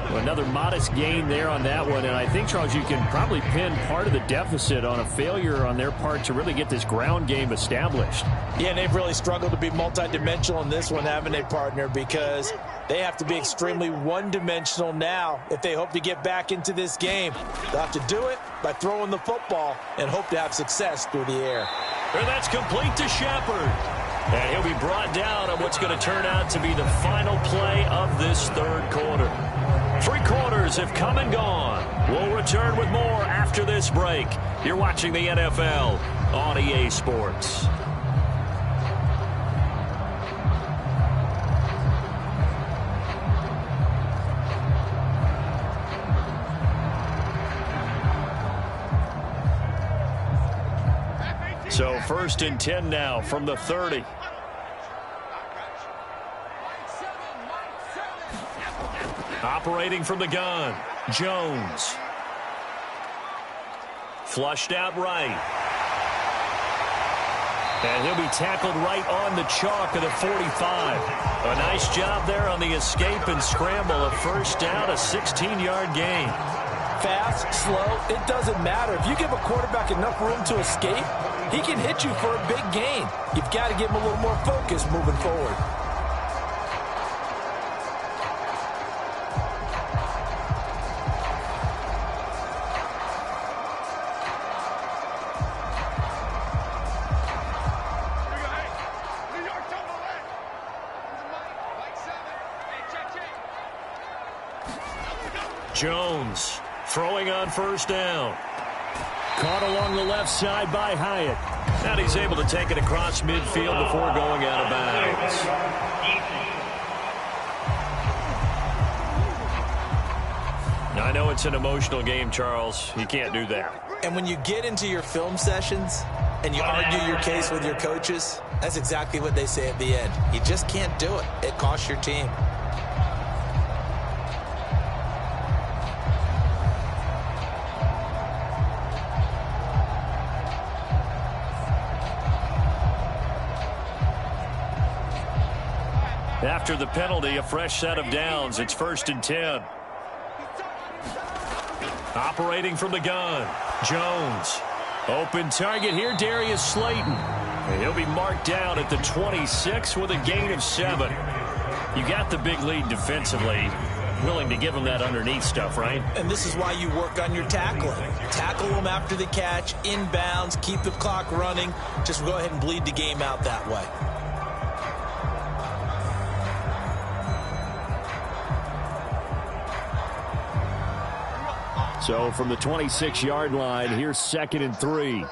Another modest gain there on that one. And I think, Charles, you can probably pin part of the deficit on a failure on their part to really get this ground game established. Yeah, and they've really struggled to be multidimensional in this one, haven't they, partner? Because they have to be extremely one-dimensional now if they hope to get back into this game. They'll have to do it by throwing the football and hope to have success through the air. And that's complete to Shepard. And he'll be brought down on what's going to turn out to be the final play of this third quarter. 3 quarters have come and gone. We'll return with more after this break. You're watching the NFL on EA Sports. So 1st and 10 now from the 30. Operating from the gun, Jones. Flushed out right. And he'll be tackled right on the chalk of the 45. A nice job there on the escape and scramble. A 1st down, a 16-yard gain. Fast, slow, it doesn't matter. If you give a quarterback enough room to escape, he can hit you for a big gain. You've got to give him a little more focus moving forward. Jones throwing on 1st down. Caught along the left side by Hyatt. And he's able to take it across midfield before going out of bounds. Now, I know it's an emotional game, Charles. You can't do that. And when you get into your film sessions and you argue your case with your coaches, that's exactly what they say at the end. You just can't do it. It costs your team. After the penalty, a fresh set of downs. It's 1st and 10. Operating from the gun, Jones. Open target here, Darius Slayton. And he'll be marked down at the 26 with a gain of 7. You got the big lead defensively. Willing to give him that underneath stuff, right? And this is why you work on your tackling. Tackle them after the catch, inbounds, keep the clock running. Just go ahead and bleed the game out that way. So from the 26-yard line, here's 2nd and 3.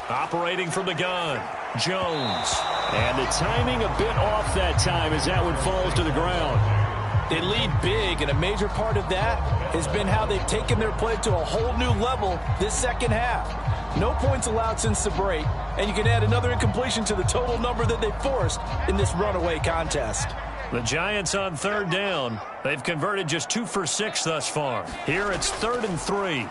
Operating from the gun, Jones. And the timing a bit off that time as that one falls to the ground. They lead big, and a major part of that has been how they've taken their play to a whole new level this second half. No points allowed since the break, and you can add another incompletion to the total number that they forced in this runaway contest. The Giants on 3rd down. They've converted just 2 for 6 thus far. Here it's 3rd and 3.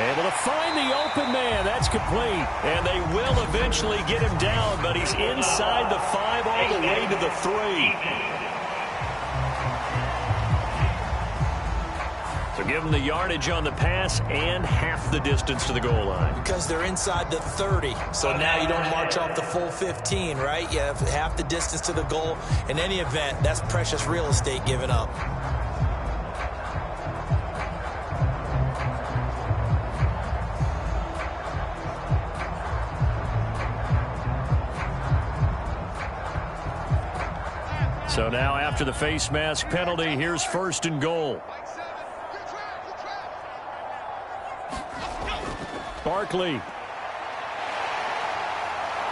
Able to find the open man. That's complete. And they will eventually get him down, but he's inside the 5 all the way to the 3. So give them the yardage on the pass and half the distance to the goal line. Because they're inside the 30. So now you don't march off the full 15, right? You have half the distance to the goal. In any event, that's precious real estate given up. So now after the face mask penalty, here's 1st and goal. Barkley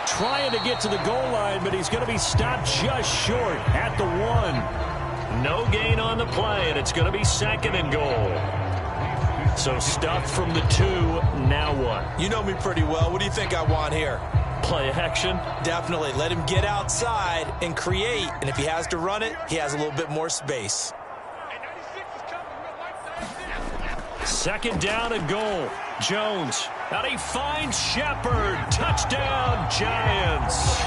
trying to get to the goal line, but he's going to be stopped just short at the 1. No gain on the play, and it's going to be 2nd and goal. So stuffed from the 2, now what? You know me pretty well. What do you think I want here? Play action? Definitely. Let him get outside and create. And if he has to run it, he has a little bit more space. 2nd down and goal. Jones. And he finds Shepard. Touchdown, Giants.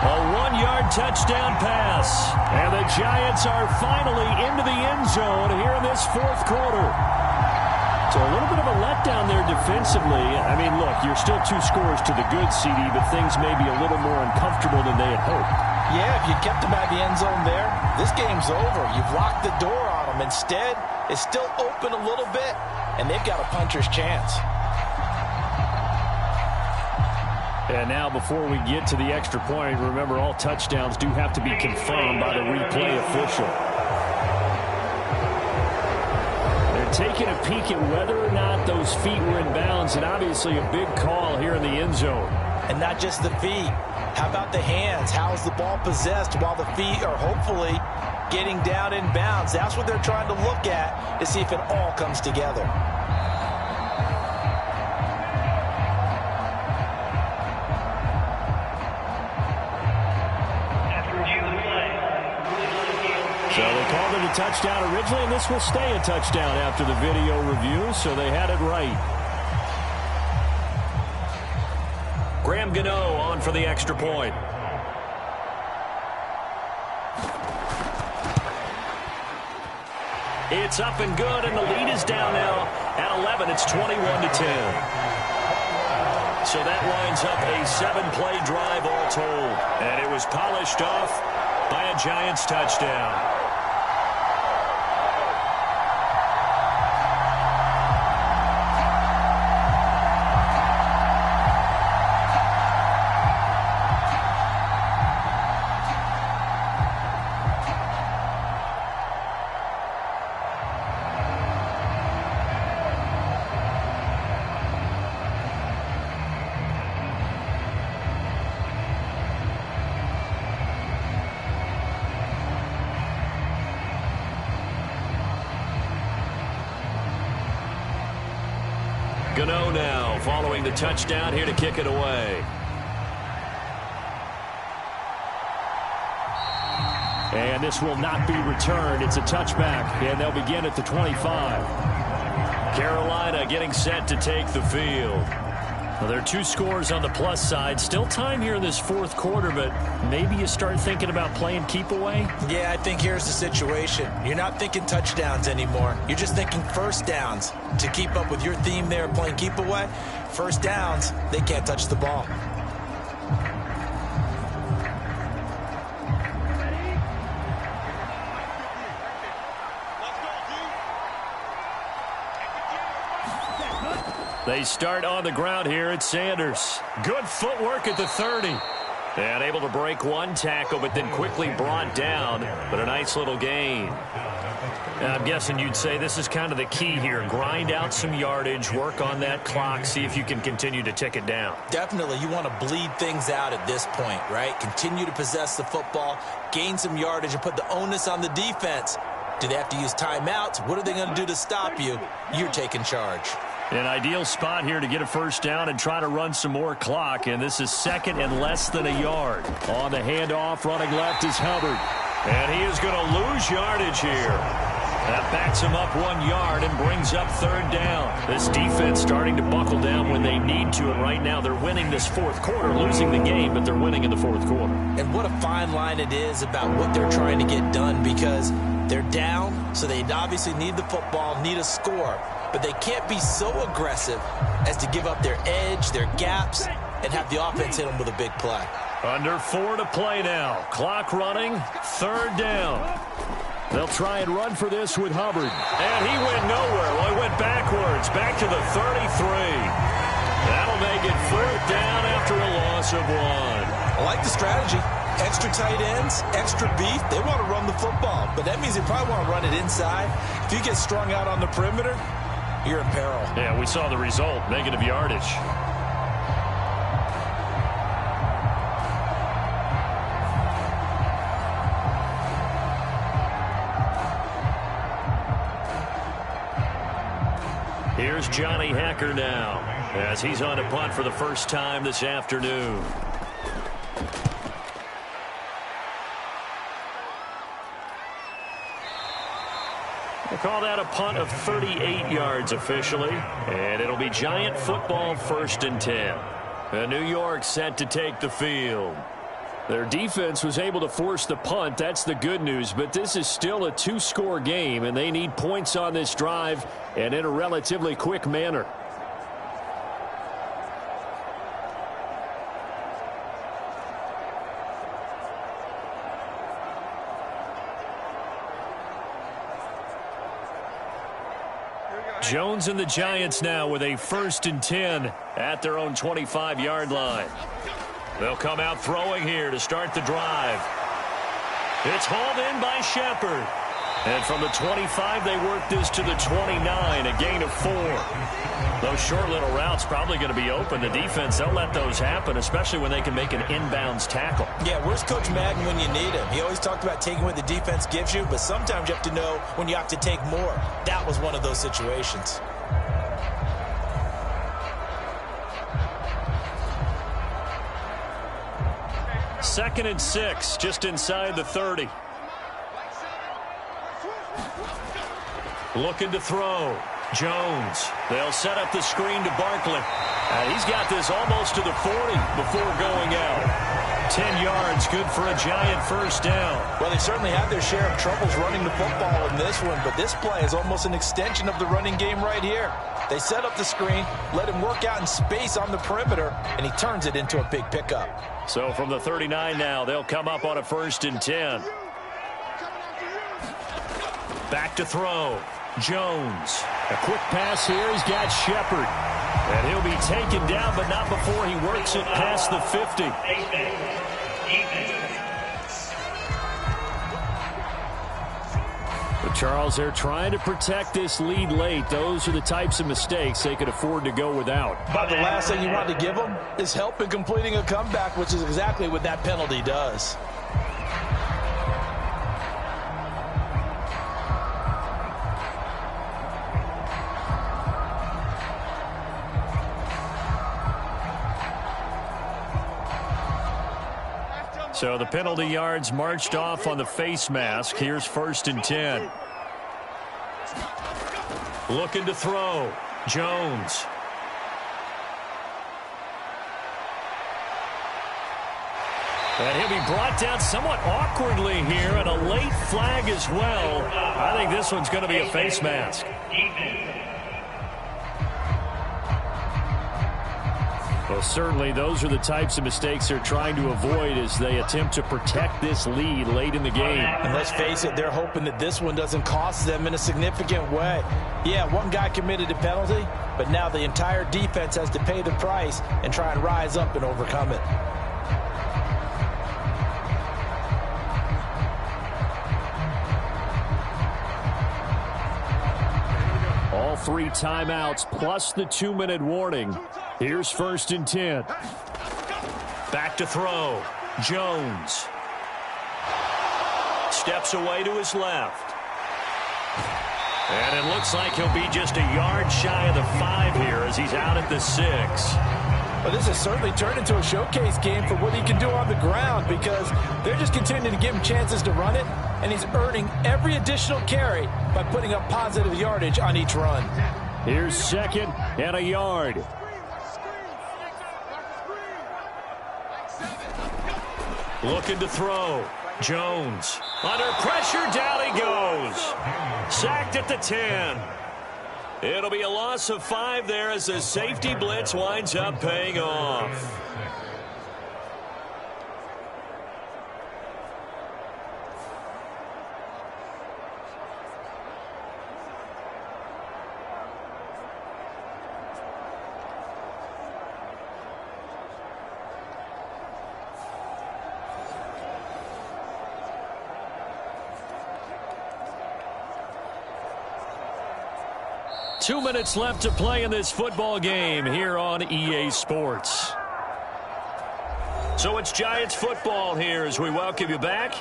A 1-yard touchdown pass. And the Giants are finally into the end zone here in this 4th quarter. So a little bit of a letdown there defensively. I mean, look, you're still 2 scores to the good, CD, but things may be a little more uncomfortable than they had hoped. Yeah, if you kept them at the end zone there, this game's over. You've locked the door on them. Instead, it's still open a little bit, and they've got a puncher's chance. And now before we get to the extra point, remember all touchdowns do have to be confirmed by the replay official. Taking a peek at whether or not those feet were in bounds, and obviously a big call here in the end zone. And not just the feet. How about the hands? How is the ball possessed while the feet are hopefully getting down in bounds? That's what they're trying to look at to see if it all comes together. So they called it a touchdown originally, and this will stay a touchdown after the video review, so they had it right. Graham Gano on for the extra point. It's up and good, and the lead is down now at 11. It's 21-10. So that winds up a 7-play drive all told, and it was polished off by a Giants touchdown. Gano now following the touchdown here to kick it away. And this will not be returned. It's a touchback, and they'll begin at the 25. Carolina getting set to take the field. Well, there are 2 scores on the plus side. Still time here in this fourth quarter, but maybe you start thinking about playing keep away? Yeah, I think here's the situation. You're not thinking touchdowns anymore. You're just thinking first downs. To keep up with your theme there playing keep away, first downs, they can't touch the ball. They start on the ground here at Sanders. Good footwork at the 30. And able to break one tackle, but then quickly brought down. But a nice little gain. And I'm guessing you'd say this is kind of the key here. Grind out some yardage, work on that clock, see if you can continue to tick it down. Definitely. You want to bleed things out at this point, right? Continue to possess the football, gain some yardage, and put the onus on the defense. Do they have to use timeouts? What are they going to do to stop you? You're taking charge. An ideal spot here to get a first down and try to run some more clock. And this is second and less than a yard. On the handoff, running left is Hubbard. And he is going to lose yardage here. That backs him up 1 yard and brings up third down. This defense starting to buckle down when they need to. And right now they're winning this fourth quarter, losing the game, but they're winning in the fourth quarter. And what a fine line it is about what they're trying to get done, because they're down, so they obviously need the football, need a score. But they can't be so aggressive as to give up their edge, their gaps, and have the offense hit them with a big play. Under 4 to play now. Clock running, third down. They'll try and run for this with Hubbard. And he went nowhere. Well, he went backwards, back to the 33. That'll make it fourth down after a loss of 1. I like the strategy. Extra tight ends, extra beef. They want to run the football, but that means they probably want to run it inside. If you get strung out on the perimeter, you're in peril. Yeah, we saw the result, negative yardage. Here's Johnny Hacker now, as he's on to punt for the first time this afternoon. We'll call that a punt of 38 yards officially, and it'll be Giant football, 1st and 10. And New York set to take the field. Their defense was able to force the punt. That's the good news, but this is still a 2-score game, and they need points on this drive and in a relatively quick manner. Jones and the Giants now with a 1st and 10 at their own 25-yard line. They'll come out throwing here to start the drive. It's hauled in by Shepard. And from the 25, they work this to the 29, a gain of 4. Those short little routes probably going to be open. The defense, they'll let those happen, especially when they can make an inbounds tackle. Yeah, where's Coach Madden when you need him? He always talked about taking what the defense gives you, but sometimes you have to know when you have to take more. That was one of those situations. Second and 6, just inside the 30. Looking to throw. Jones. They'll set up the screen to Barkley. He's got this almost to the 40 before going out. 10 yards, good for a Giant first down. Well, they certainly had their share of troubles running the football in this one, but this play is almost an extension of the running game right here. They set up the screen, let him work out in space on the perimeter, and he turns it into a big pickup. So from the 39 now, they'll come up on a 1st and 10. Back to throw. Jones. A quick pass here. He's got Shepard. And he'll be taken down, but not before he works it past the 50. But Charles, they're trying to protect this lead late. Those are the types of mistakes they could afford to go without. But the last thing you want to give them is help in completing a comeback, which is exactly what that penalty does. So the penalty yards marched off on the face mask. Here's 1st and 10. Looking to throw. Jones. And he'll be brought down somewhat awkwardly here, and a late flag as well. I think this one's going to be a face mask. Well, certainly those are the types of mistakes they're trying to avoid as they attempt to protect this lead late in the game. And let's face it, they're hoping that this one doesn't cost them in a significant way. Yeah, one guy committed a penalty, but now the entire defense has to pay the price and try and rise up and overcome it. All 3 timeouts plus the 2-minute warning. Here's 1st and 10. Back to throw. Jones. Steps away to his left. And it looks like he'll be just a yard shy of the 5 here as he's out at the 6. Well, this has certainly turned into a showcase game for what he can do on the ground because they're just continuing to give him chances to run it, and he's earning every additional carry by putting up positive yardage on each run. Here's 2nd and a yard. Looking to throw. Jones. Under pressure, down he goes. Sacked at the 10. It'll be a loss of 5 there as the safety blitz winds up paying off. Two minutes left to play in this football game here on EA Sports. So it's Giants football here as we welcome you back.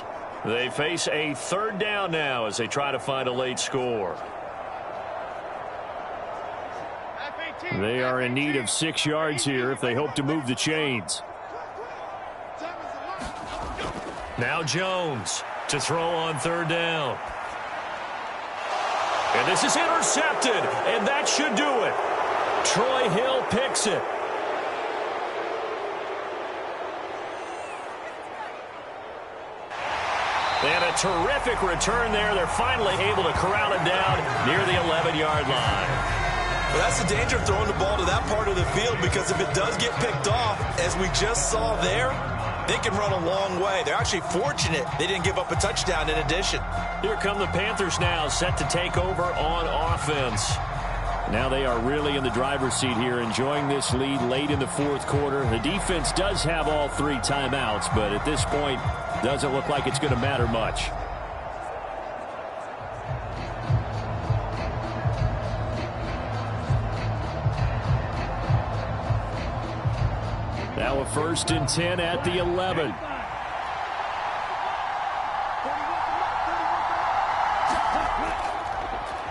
They face a 3rd down now as they try to find a late score. They are in need of 6 yards here if they hope to move the chains. Now Jones to throw on 3rd down. And this is intercepted, and that should do it. Troy Hill picks it. And a terrific return there. They're finally able to corral it down near the 11-yard line. Well, that's the danger of throwing the ball to that part of the field because if it does get picked off, as we just saw there, they can run a long way. They're actually fortunate they didn't give up a touchdown in addition. Here come the Panthers now, set to take over on offense. Now they are really in the driver's seat here, enjoying this lead late in the 4th quarter. The defense does have all 3 timeouts, but at this point, doesn't look like it's going to matter much. Now a 1st and 10 at the 11.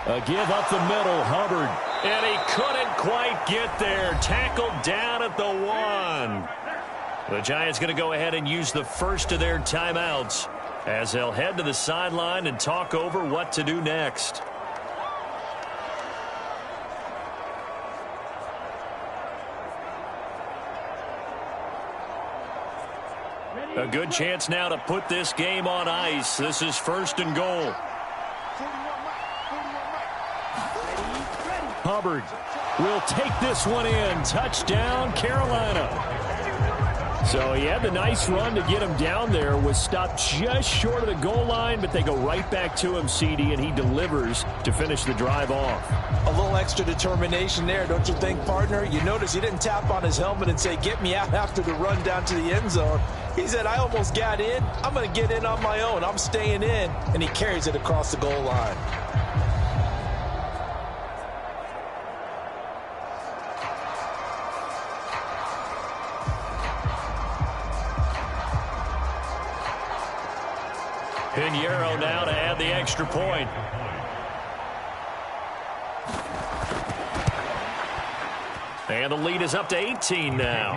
A give up the middle, Hubbard. And he couldn't quite get there. Tackled down at the 1. The Giants going to go ahead and use the first of their timeouts as they'll head to the sideline and talk over what to do next. A good chance now to put this game on ice. This is 1st and goal. Hubbard will take this one in. Touchdown, Carolina. So he had the nice run to get him down there. Was stopped just short of the goal line, but they go right back to him, CD, and he delivers to finish the drive off. A little extra determination there, don't you think, partner? You notice he didn't tap on his helmet and say, get me out after the run down to the end zone. He said, I almost got in. I'm going to get in on my own. I'm staying in. And he carries it across the goal line. Pinheiro now to add the extra point. And the lead is up to 18 now.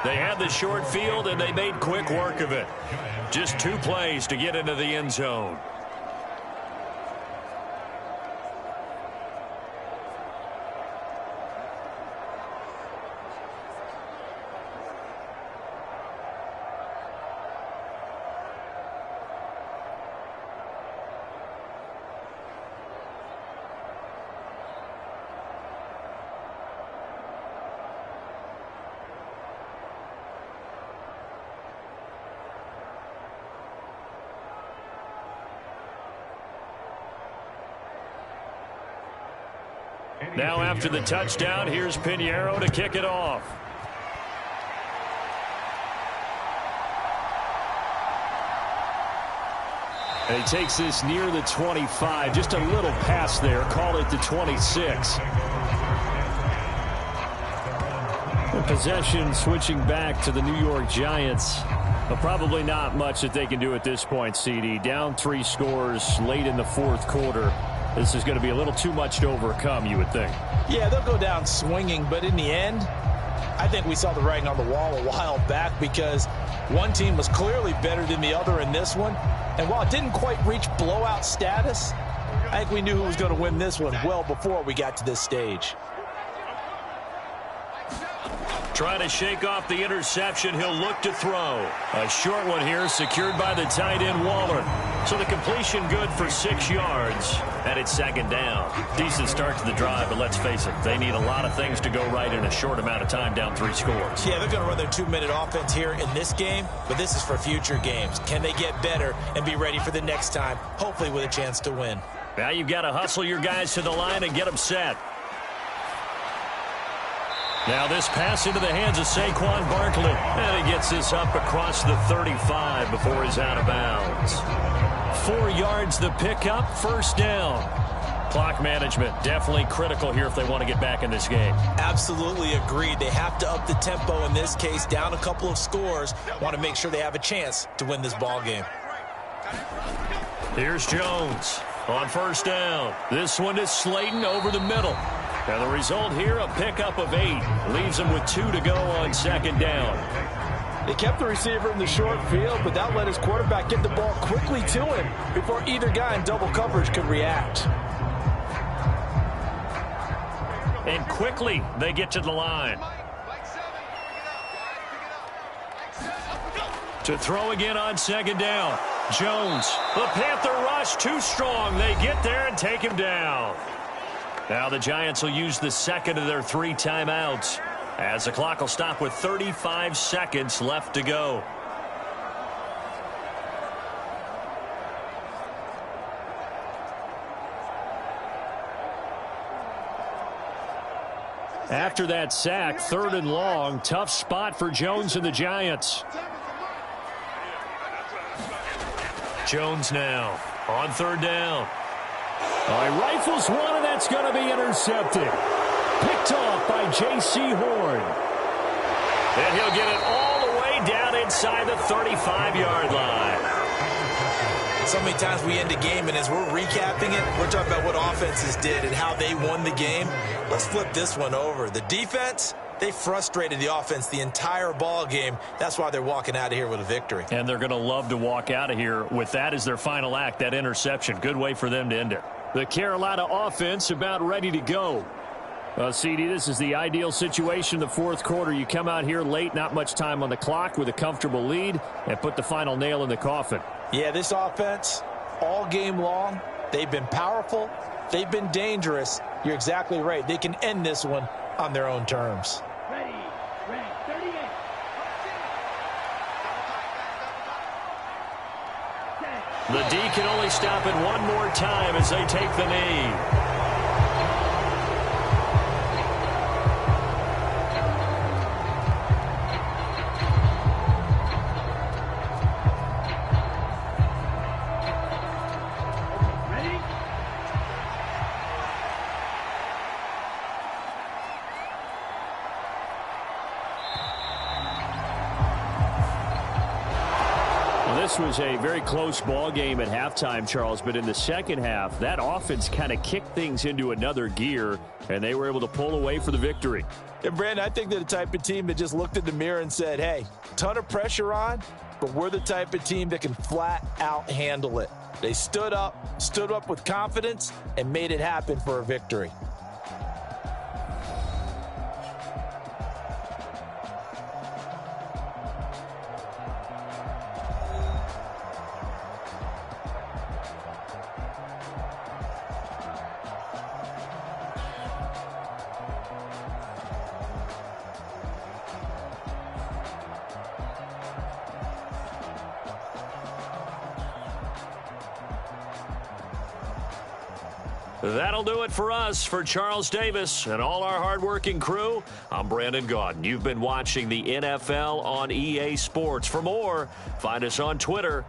They had the short field, and they made quick work of it. Just 2 plays to get into the end zone. Now after the touchdown, here's Pinheiro to kick it off. And he takes this near the 25. Just a little pass there. Call it the 26. The possession switching back to the New York Giants. But probably not much that they can do at this point, CD. Down 3 scores late in the fourth quarter. This is going to be a little too much to overcome, you would think. Yeah, they'll go down swinging, but in the end, I think we saw the writing on the wall a while back because one team was clearly better than the other in this one. And while it didn't quite reach blowout status, I think we knew who was going to win this one well before we got to this stage. Trying to shake off the interception. He'll look to throw. A short one here, secured by the tight end Waller. So the completion good for 6 yards. And it's second down. Decent start to the drive, but let's face it, they need a lot of things to go right in a short amount of time, down 3 scores. Yeah, they're going to run their 2-minute offense here in this game, but this is for future games. Can they get better and be ready for the next time, hopefully with a chance to win? Now you've got to hustle your guys to the line and get them set. Now this pass into the hands of Saquon Barkley. And he gets this up across the 35 before he's out of bounds. 4 yards the pickup, first down. Clock management definitely critical here if they want to get back in this game. Absolutely agreed. They have to up the tempo in this case, down a couple of scores. Want to make sure they have a chance to win this ball game. Here's Jones on first down. This one is Slayton over the middle. And the result here, a pickup of 8. Leaves him with 2 to go on second down. They kept the receiver in the short field, but that let his quarterback get the ball quickly to him before either guy in double coverage could react. And quickly, they get to the line. To throw again on second down. Jones, the Panther rush, too strong. They get there and take him down. Now the Giants will use the second of their 3 timeouts as the clock will stop with 35 seconds left to go. After that sack, 3rd and long, tough spot for Jones and the Giants. Jones now on 3rd down. He rifles one, and that's going to be intercepted. Picked off by J.C. Horn. And he'll get it all the way down inside the 35-yard line. So many times we end a game, and as we're recapping it, we're talking about what offenses did and how they won the game. Let's flip this one over. The defense, they frustrated the offense the entire ball game. That's why they're walking out of here with a victory. And they're going to love to walk out of here with that as their final act, that interception. Good way for them to end it. The Carolina offense about ready to go. CD, this is the ideal situation in the fourth quarter. You come out here late, not much time on the clock with a comfortable lead, and put the final nail in the coffin. Yeah, this offense, all game long, they've been powerful, they've been dangerous. You're exactly right. They can end this one on their own terms. Ready, 38. The D can only stop it one more time as they take the knee. This was a very close ball game at halftime, Charles, but in the second half, that offense kind of kicked things into another gear, and they were able to pull away for the victory. And, Brandon, I think they're the type of team that just looked in the mirror and said, hey, ton of pressure on, but we're the type of team that can flat out handle it. They stood up with confidence, and made it happen for a victory. That'll do it for us. For Charles Davis and all our hardworking crew, I'm Brandon Gaudin. You've been watching the NFL on EA Sports. For more, find us on Twitter